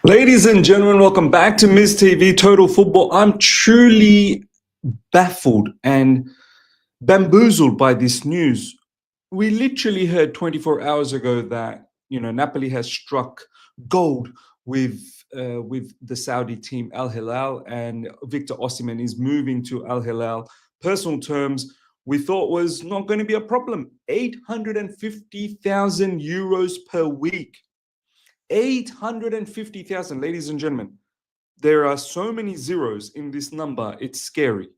Ladies and gentlemen, welcome back to Ms. TV Total Football. I'm truly baffled and bamboozled by this news. We literally heard 24 hours ago that Napoli has struck gold with the Saudi team Al Hilal, and Victor Osimhen is moving to Al Hilal. Personal terms we thought was not going to be a problem. 850,000 euros per week. 850,000, ladies and gentlemen. There are so many zeros in this number, it's scary.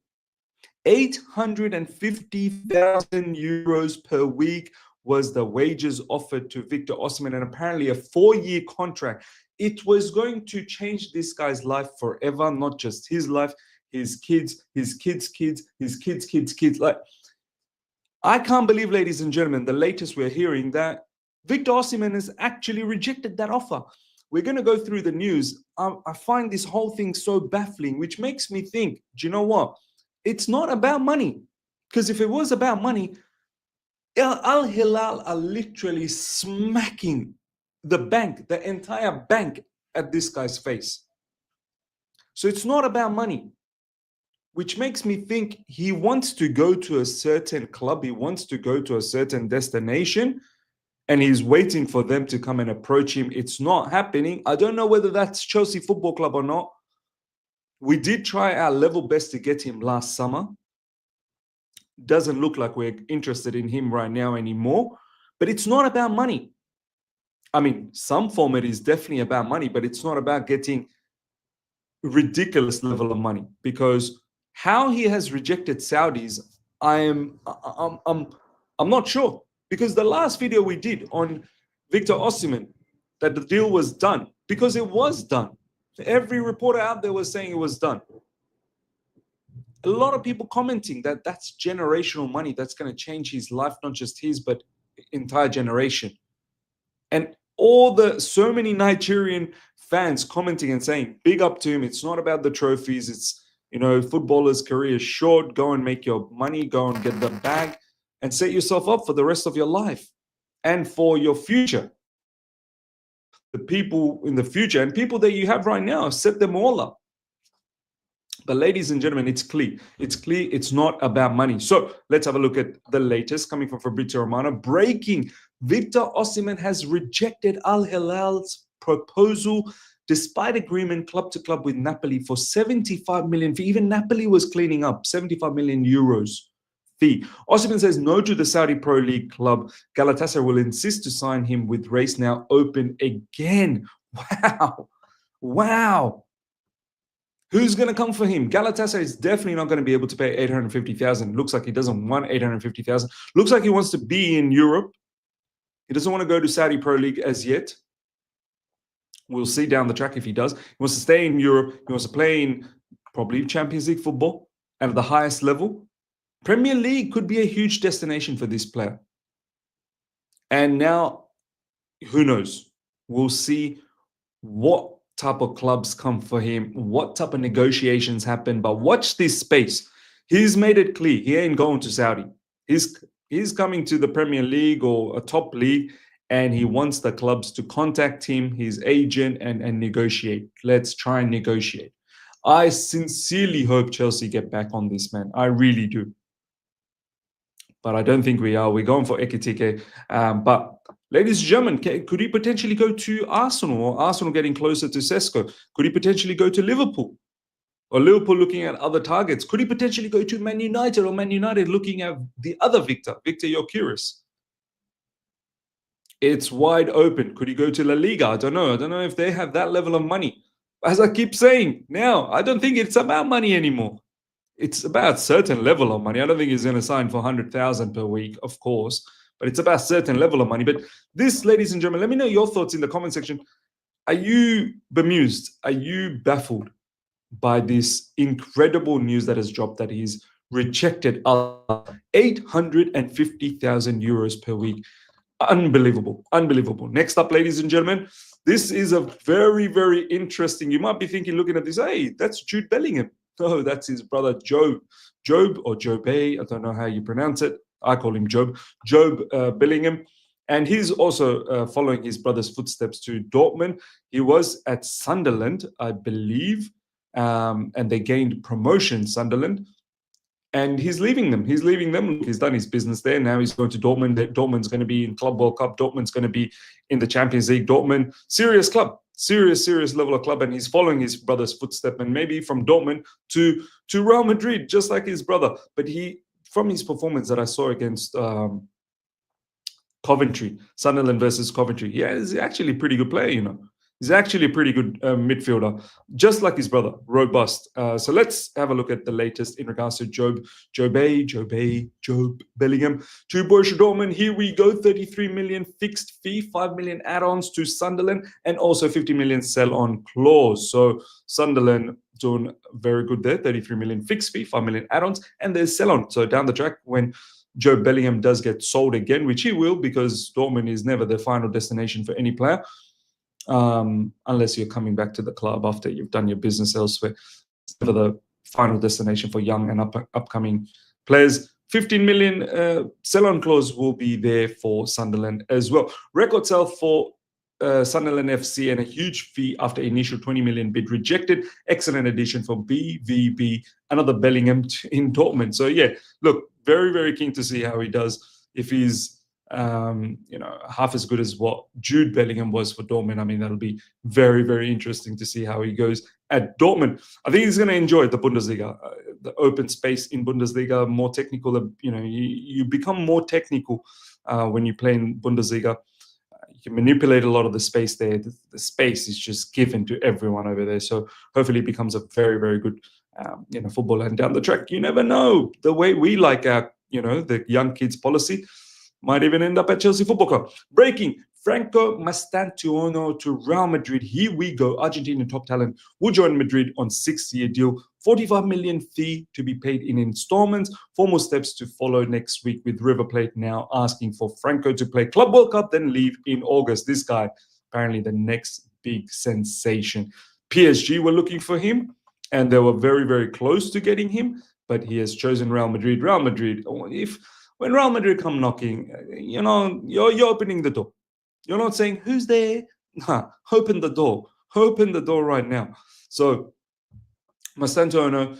850,000 euros per week was the wages offered to Victor Osimhen, and apparently a 4-year contract. It was going to change this guy's life forever, not just his life, his kids, his kids' kids, his kids' kids' kids. Like, I can't believe, ladies and gentlemen, the latest we're hearing that Victor Osimhen has actually rejected that offer. We're going to go through the news. I find this whole thing so baffling, which makes me think, do you know what? It's not about money. Because if it was about money, Al Hilal are literally smacking the bank, the entire bank, at this guy's face. So it's not about money, which makes me think he wants to go to a certain club. He wants to go to a certain destination, and he's waiting for them to come and approach him. It's not happening. I don't know whether that's Chelsea Football Club or not. We did try our level best to get him last summer. Doesn't look like we're interested in him right now anymore. But it's not about money. I mean, some format is definitely about money, but it's not about getting ridiculous level of money, because how he has rejected Saudis, I'm not sure. Because the last video we did on Victor Osimhen, that the deal was done, because it was done. Every reporter out there was saying it was done. A lot of people commenting that that's generational money that's going to change his life, not just his, but entire generation. And so many Nigerian fans commenting and saying, big up to him. It's not about the trophies. It's, footballers' career is short. Go and make your money. Go and get the bag and set yourself up for the rest of your life and for your future. The people in the future and people that you have right now, set them all up. But ladies and gentlemen, it's clear. It's clear it's not about money. So let's have a look at the latest coming from Fabrizio Romano. Breaking: Victor Osimhen has rejected Al Hilal's proposal despite agreement club to club with Napoli for 75 million fee. Even Napoli was cleaning up 75 million euros fee. Osimhen says no to the Saudi Pro League club. Galatasaray will insist to sign him with race now open again. Wow. Who's going to come for him? Galatasaray is definitely not going to be able to pay 850,000. Looks like he doesn't want 850,000. Looks like he wants to be in Europe. He doesn't want to go to Saudi Pro League as yet. We'll see down the track if he does. He wants to stay in Europe. He wants to play in probably Champions League football at the highest level. Premier League could be a huge destination for this player. And now, who knows? We'll see what type of clubs come for him, what type of negotiations happen. But watch this space. He's made it clear he ain't going to Saudi. He's coming to the Premier League or a top league, and he wants the clubs to contact him, his agent, and negotiate. Let's try and negotiate. I sincerely hope Chelsea get back on this, man. I really do. But I don't think we are. We're going for Ekitike. But ladies and gentlemen, could he potentially go to Arsenal, or Arsenal getting closer to Sesko? Could he potentially go to Liverpool? Or Liverpool looking at other targets? Could he potentially go to Man United, or Man United looking at the other Victor Gyökeres? It's wide open. Could he go to La Liga? I don't know. I don't know if they have that level of money. As I keep saying now, I don't think it's about money anymore. It's about a certain level of money. I don't think he's going to sign for 100,000 per week, of course, but it's about a certain level of money. But this, ladies and gentlemen, let me know your thoughts in the comment section. Are you bemused? Are you baffled by this incredible news that has dropped, that he's rejected 850,000 euros per week? Unbelievable. Unbelievable. Next up, ladies and gentlemen, this is a very, very interesting. You might be thinking, looking at this, hey, that's Jude Bellingham. No, that's his brother Job or Jobe. I don't know how you pronounce it. I call him Job. Jobe Bellingham. And he's also following his brother's footsteps to Dortmund. He was at Sunderland, I believe, and they gained promotion, Sunderland. And he's leaving them. He's leaving them. He's done his business there. Now he's going to Dortmund. Dortmund's going to be in Club World Cup. Dortmund's going to be in the Champions League. Dortmund, serious club, serious level of club. And he's following his brother's footstep. And maybe from Dortmund to Real Madrid, just like his brother. But from his performance that I saw against Coventry, Sunderland versus Coventry, yeah, he's actually a pretty good player, you know. He's actually a pretty good midfielder, just like his brother, robust. So let's have a look at the latest in regards to Job Bellingham to Borussia Dortmund. Here we go, 33 million fixed fee, 5 million add-ons to Sunderland, and also 50 million sell-on clause. So Sunderland doing very good there, 33 million fixed fee, 5 million add-ons, and there's sell-on. So down the track, when Job Bellingham does get sold again, which he will, because Dortmund is never the final destination for any player, unless you're coming back to the club after you've done your business elsewhere. It's never the final destination for young and upcoming players. 15 million sell-on clause will be there for Sunderland as well. Record sale for Sunderland FC and a huge fee after initial 20 million bid rejected. Excellent addition for BVB, another Bellingham in Dortmund. So yeah, look, very, very keen to see how he does. If he's half as good as what Jude Bellingham was for Dortmund, I mean, that'll be very, very interesting to see how he goes at Dortmund. I think he's going to enjoy the Bundesliga, the open space in Bundesliga, more technical. You become more technical when you play in Bundesliga. You can manipulate a lot of the space there. The space is just given to everyone over there. So hopefully it becomes a very, very good football. And down the track, you never know. The way we like our, the young kids policy might even end up at Chelsea Football Club. Breaking, Franco Mastantuono to Real Madrid. Here we go. Argentinian top talent will join Madrid on 6-year deal. 45 million fee to be paid in installments. Formal steps to follow next week, with River Plate now asking for Franco to play Club World Cup, then leave in August. This guy, apparently the next big sensation. PSG were looking for him, and they were very, very close to getting him, but he has chosen Real Madrid. Real Madrid, when Real Madrid come knocking, you're opening the door. You're not saying, who's there? Nah, open the door. Open the door right now. So Mastantuono,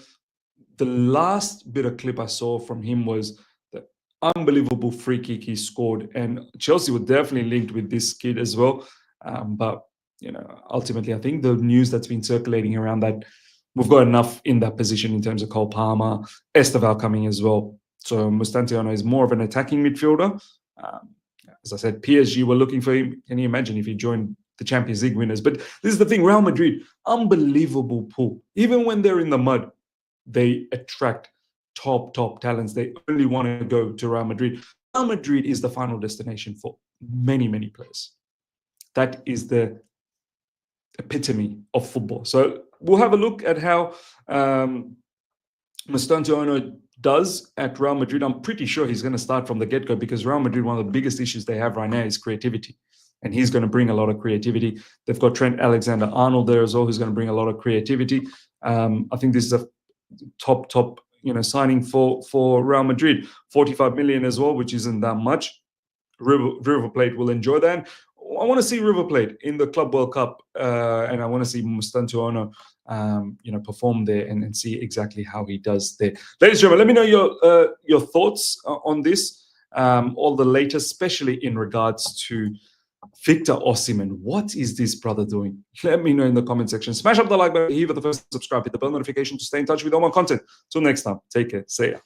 the last bit of clip I saw from him was the unbelievable free kick he scored. And Chelsea were definitely linked with this kid as well. But, ultimately, I think the news that's been circulating around that we've got enough in that position in terms of Cole Palmer, Esteval coming as well. So Mastantuono is more of an attacking midfielder. As I said, PSG were looking for him. Can you imagine if he joined the Champions League winners? But this is the thing, Real Madrid, unbelievable pull. Even when they're in the mud, they attract top talents. They only want to go to Real Madrid. Real Madrid is the final destination for many, many players. That is the epitome of football. So we'll have a look at how Mastantuono does at Real Madrid. I'm pretty sure he's going to start from the get-go, because Real Madrid, one of the biggest issues they have right now is creativity. And he's going to bring a lot of creativity. They've got Trent Alexander-Arnold there as well, who's going to bring a lot of creativity. I think this is a top signing for Real Madrid. 45 million as well, which isn't that much. River Plate will enjoy that. I want to see River Plate in the Club World Cup, and I want to see Mastantuono perform there and see exactly how he does there. Ladies and gentlemen, let me know your thoughts on this, all the latest, especially in regards to Victor Osimhen. What is this brother doing? Let me know in the comment section. Smash up the like button, hit the first subscribe, hit the bell notification to stay in touch with all my content. Till next time, take care. See ya.